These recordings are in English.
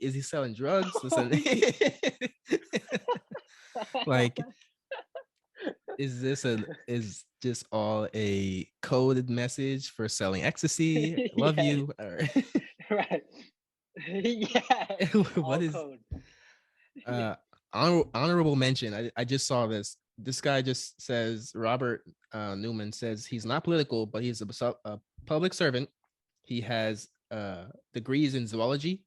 is he selling drugs? Oh, Listen, like, is this all a coded message for selling ecstasy? Love yeah, you. Or right. Yeah, what all is code. Yeah. uh honorable mention? I just saw this. This guy just says Robert Newman says he's not political, but he's a public servant. He has degrees in zoology.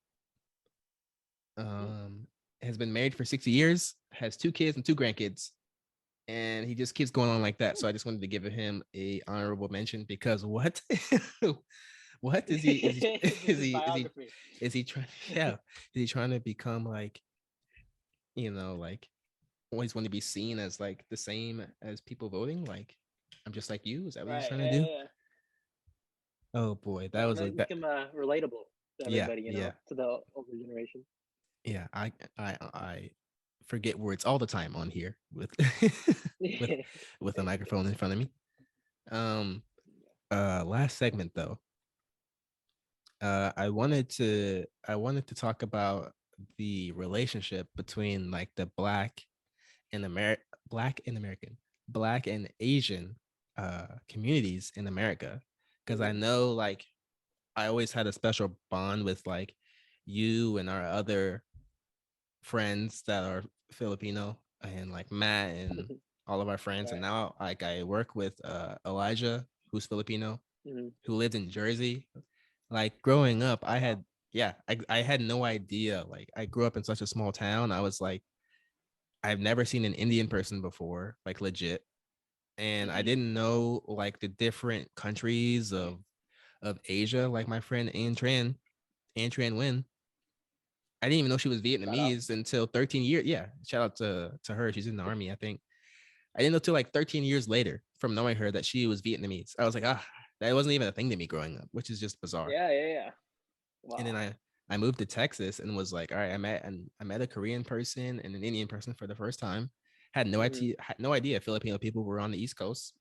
Mm. Um, has been married for 60 years, has 2 kids and 2 grandkids, and he just keeps going on like that. So I just wanted to give him a honorable mention because what, what This is is he biography. is he trying? Yeah, is he trying to become like like always want to be seen as like the same as people voting? Like I'm just like you. Is that what he's Right. trying to Yeah, do? yeah, yeah. Oh boy, that Yeah, was like make that. him relatable to Yeah, everybody, yeah, to the older generation. yeah. I forget words all the time on here with with with a Same here. microphone in front of me. Um, last segment though, I wanted to talk about the relationship between like the and black and American, black and Asian communities in America, because I Mm, know like I always had a special bond with like you and our other friends that are Filipino and like Matt and all of our friends. And right. now like I work with Elijah, who's Filipino, Mm, who lived in Jersey. Like growing up, I wow. had yeah, I had no idea. Like I grew up in such a small town. I was like, I've never seen an Indian person before, like legit. And I didn't know like the different countries of Asia, like my friend Antran Nguyen. I didn't even know she was Shout out. Vietnamese until 13 years. Yeah, shout out to her. She's in the army, I think. I didn't know till like 13 years later from knowing her that she was Vietnamese. I was like, that wasn't even a thing to me growing up, which is just bizarre. Yeah, yeah, yeah. And then Wow. I moved to Texas and was like, all right, I met a Korean person and an Indian person for the first time. Mm, Had no idea Filipino people were on the East Coast.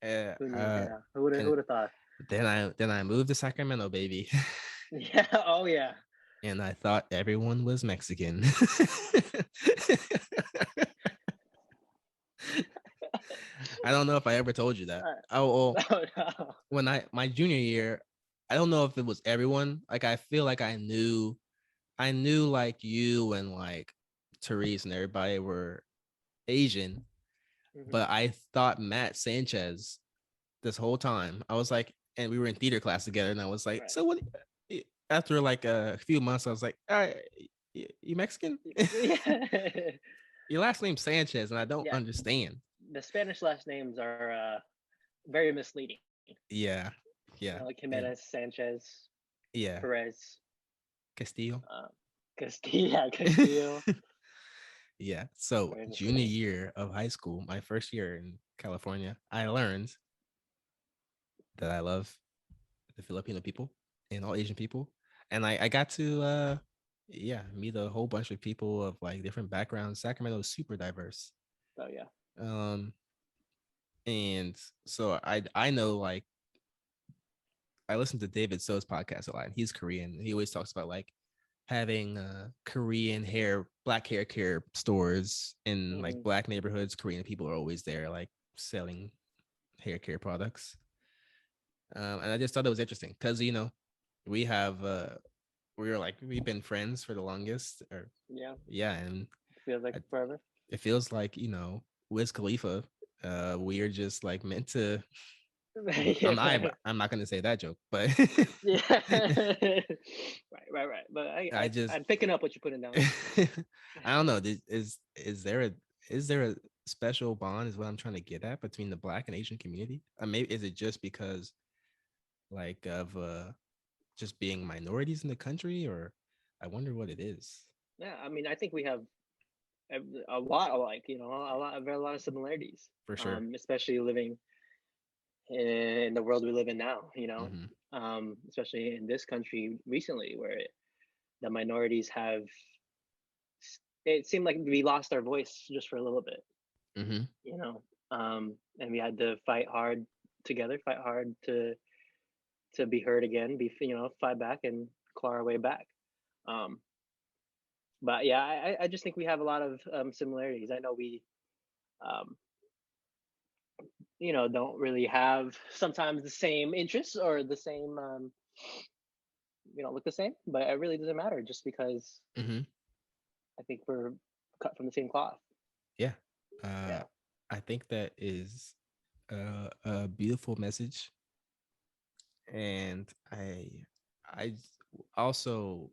Uh, who knew? uh, Yeah. Who and would have thought? then I moved to Sacramento, baby, Yeah. Oh, yeah. and I thought everyone was Mexican. I don't know if I ever told you that. All right. Oh, well, No, no. when I my junior year, I don't know if it was everyone. Like I feel like I knew like you and like Therese and everybody were Asian, Hmm. but I thought Matt Sanchez this whole time. I was like, and we were in theater class together, and I was like, Right. so what? After like a few months, I was like, all right, you Mexican? Yeah. Your last name's Sanchez, and I don't Yeah. understand. The Spanish last names are very misleading. Yeah, yeah, Like and Jimenez, Sanchez, yeah, Perez, Castillo. uh, Castilla, Castillo. Yeah. So Very junior misleading. year of high school, my first year in California, I learned that I love the Filipino people and all Asian people. And I got to yeah, meet a whole bunch of people of like different backgrounds. Sacramento is super diverse. Oh yeah. Um and so I know like I listen to David So's podcast a lot. And he's Korean. He always talks about like having Korean black hair care stores in like Hmm. black neighborhoods. Korean people are always there, like selling hair care products. And I just thought it was interesting because we have we've been friends for the longest, or Yeah. yeah, and Feels like I, forever. it feels like Wiz Khalifa. We are just like meant to. Well, Yeah. I'm not gonna say that joke, but Yeah. Right. But I just I'm picking up what you're putting down. I don't know. Is there a special bond? Is what I'm trying to get at between the Black and Asian community? Maybe is it just because like of just being minorities in the country, or I wonder what it is. Yeah, I mean, I think we have a lot alike. A lot of similarities. For sure. Especially living in the world we live in now. Mm-hmm. Especially in this country recently, where the minorities have. It seemed like we lost our voice just for a little bit. Mm-hmm. You know, and we had to fight hard together, fight hard to be heard again, fight back and claw our way back. Um, but yeah, I just think we have a lot of similarities. I know we um, don't really have sometimes the same interests or the same look the same, but it really doesn't matter just because Hmm. I think we're cut from the same cloth. Yeah. Uh, Yeah. I think that is a beautiful message, and I also,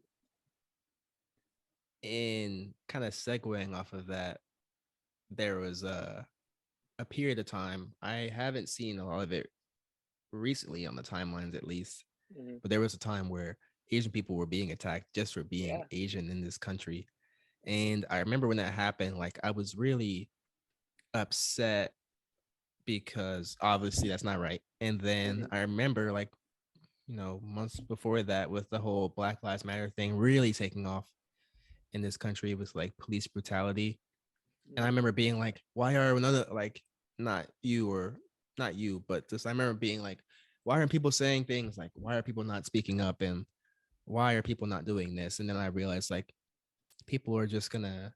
in kind of segueing off of that, there was a period of time, I haven't seen a lot of it recently on the timelines at least, Hmm. but there was a time where Asian people were being attacked just for being Yeah. Asian in this country. And I remember when that happened, like I was really upset because obviously that's not right. And then Hmm. I remember, like, months before that, with the whole Black Lives Matter thing really taking off in this country, with like police brutality. And I Hmm. remember being like, why are another, like, not you or not you, but just I remember being like, why aren't people saying things, like why are people not speaking up, and why are people not doing this? And then I realized, like, people are just gonna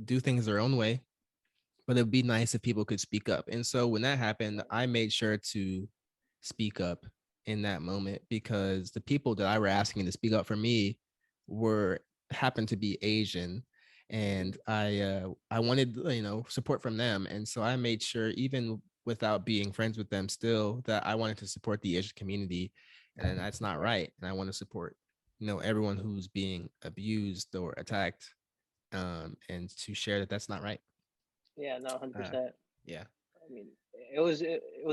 do things their own way, but it'd be nice if people could speak up. And so when that happened, I made sure to speak up in that moment, because the people that I were asking to speak up for me were happened to be Asian, Hmm. and I wanted, support from them. And so I made sure, even without being friends with them, still, that I wanted to support the Asian community, and that's not Right. right. And I want to support, everyone who's being abused or attacked, and to share that that's not right. Yeah. No. uh 100%. yeah. I mean, it was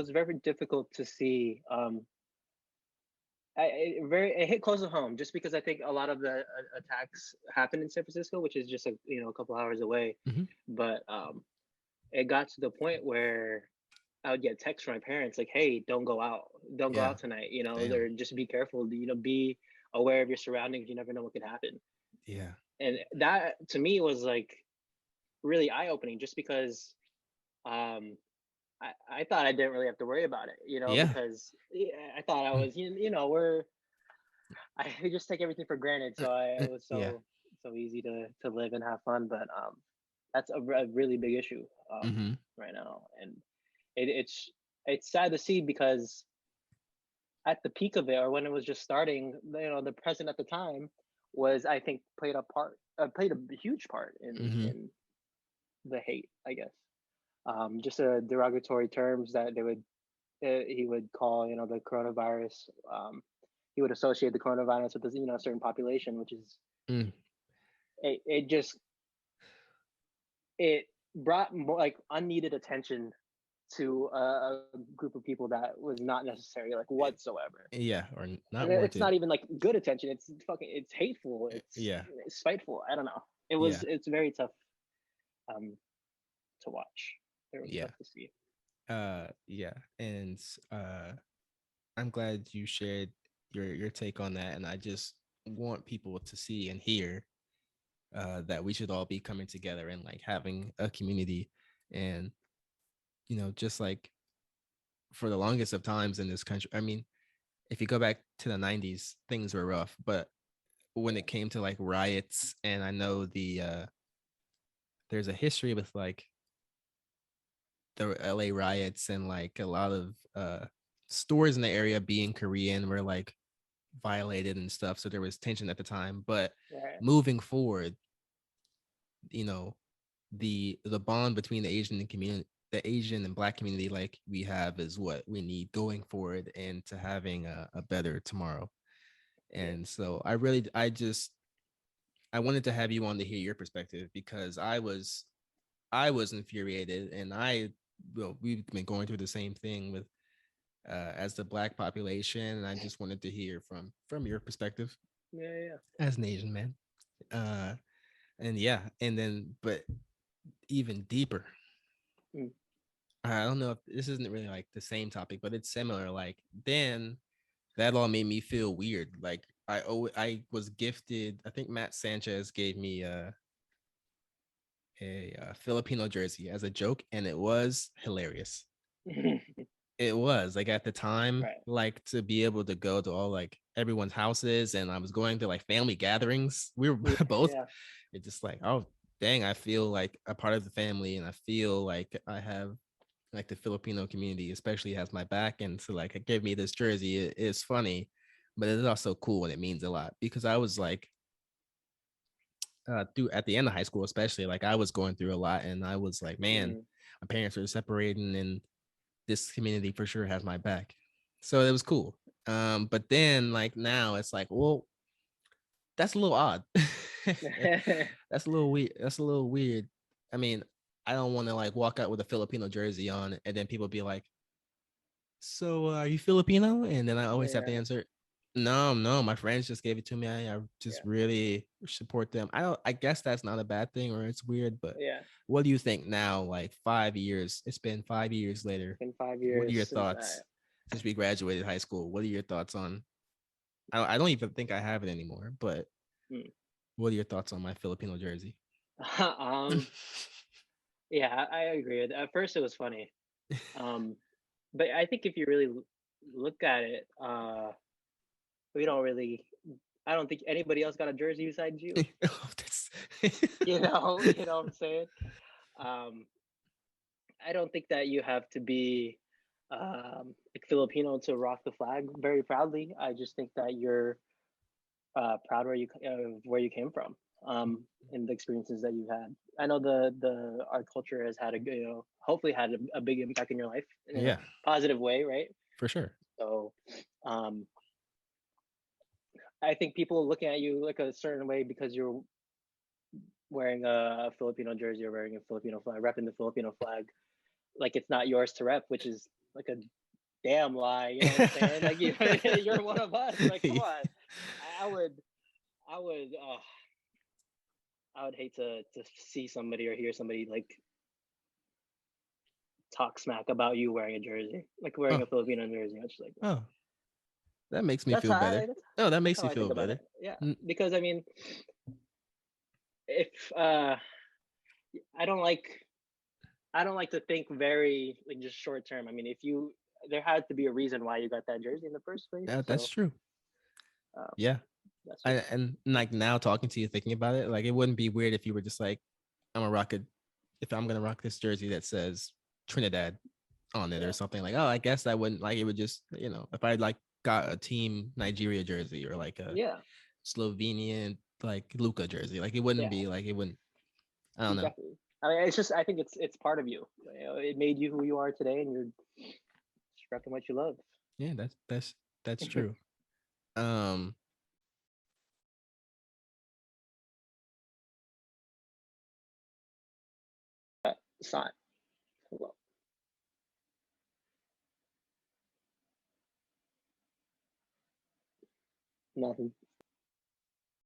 very difficult to see. It hit close to home just because I think a lot of the attacks happened in San Francisco, which is just a couple hours away. Hmm. But it got to the point where I would get texts from my parents like, "Hey, don't go Yeah. out tonight," Damn. or just be careful, be aware of your surroundings. You never know what could happen. Yeah. And that to me was like really eye opening, just because um, I thought I didn't really have to worry about it, Yeah. because I thought I Mm. was, I just take everything for granted. So it was Yeah. so easy to live and have fun, but that's a really big issue Hmm. right now, and it's sad to see because at the peak of it, or when it was just starting, the president at the time was, I think, played a huge part Hmm. in the hate, I guess. Just derogatory terms that he would call the coronavirus. He would associate the coronavirus with this a certain population, which is Mm. it just it brought more like unneeded attention to a group of people that was not necessary, like, whatsoever. Yeah, or And not it's warranted. not even like good attention. It's hateful. Yeah. It's spiteful. I don't know. Yeah. It's very tough um to watch. Very Yeah. tough to see. Yeah. And uh I'm glad you shared your take on that. And I just want people to see and hear that we should all be coming together and like having a community. And just like for the longest of times in this country, I mean, if you go back to the 90s, things were rough. But when Yeah. it came to like riots, and I know there's a history with like the LA riots, and like a lot of stores in the area being Korean were like violated and stuff. So there was tension at the time. But Right. moving forward, you know, the bond between the Asian and Black community, like we have, is what we need going forward and to having a better tomorrow. Yeah. And so I wanted to have you on to hear your perspective, because I was infuriated, and we've been going through the same thing with as the Black population, and I just wanted to hear from your perspective Yeah. Yeah. as an Asian man. Uh, and yeah, and then but even deeper, Mm. I don't know if this isn't really like the same topic, but it's similar. Like, then that all made me feel weird. Like I was gifted. I think Matt Sanchez gave me a Filipino jersey as a joke, and it was hilarious. It was like at the time, Right. like to be able to go to all like everyone's houses, and I was going to like family gatherings. We were Yeah, both. yeah. It's just like, oh dang, I feel like a part of the family, and I feel like I have like the Filipino community, especially has my back, and to like give me this jersey, it's funny, but it's also cool and it means a lot because I was like through at the end of high school, especially like I was going through a lot, and I was like, man, Mm, my parents are separating, and this community for sure has my back. So it was cool. But then like now it's like, well, that's a little odd. That's a little weird. That's a little weird. I mean, I don't want to like walk out with a Filipino jersey on and then people be like, so are you Filipino? And then I always have to yeah, answer, no, no, my friends just gave it to me. I just yeah, really support them. I guess that's not a bad thing or it's weird, but yeah. what do you think now? Like 5 years, it's been 5 years later. In five What are years your since I. thoughts since we graduated high school? What are your thoughts on? I don't even think I have it anymore, but Hmm. what are your thoughts on my Filipino jersey? um. Yeah, I agree. At first, it was funny. Um, but I think if you really look at it, we don't really. I don't think anybody else got a jersey besides you. Oh, that's You know what I'm saying. Um, I don't think that you have to be like Filipino to rock the flag very proudly. I just think that you're proud where you came from, and the experiences that you've had. I know the art culture has had hopefully had a big impact in your life in a yeah, positive way, right? for sure. So, um, I think people looking at you like a certain way because you're wearing a Filipino jersey or wearing a Filipino flag, repping the Filipino flag, like it's not yours to rep, which is like a damn lie. You know what I'm saying? Like you're one of us. Like, come on. I would, I would, I would hate to see somebody or hear somebody like talk smack about you wearing a jersey, like wearing oh, a Filipino jersey. I'm just like, oh, that makes me that's feel how better. I, that's, Oh, that that's makes how me I think feel about it. better. Yeah, Mm, because I mean, if I don't like, I don't like to think very like just short term. I mean, if you, there had to be a reason why you got that jersey in the first place. yeah, that's So true. um, Yeah, that's I, just and like now talking to you, thinking about it, like it wouldn't be weird if you were just like, I'm a rock it. If I'm gonna rock this jersey that says Trinidad on it or yeah, something, like, oh, I guess I wouldn't like it. Would just if I like got a team Nigeria jersey or like a yeah, Slovenian like Luca jersey, like it wouldn't yeah, be like it wouldn't. I don't know. exactly. I mean, it's just I think it's part of you. You know, it made you who you are today, and you're just repping what you love. Yeah, that's true. Um, Sign. Well, nothing.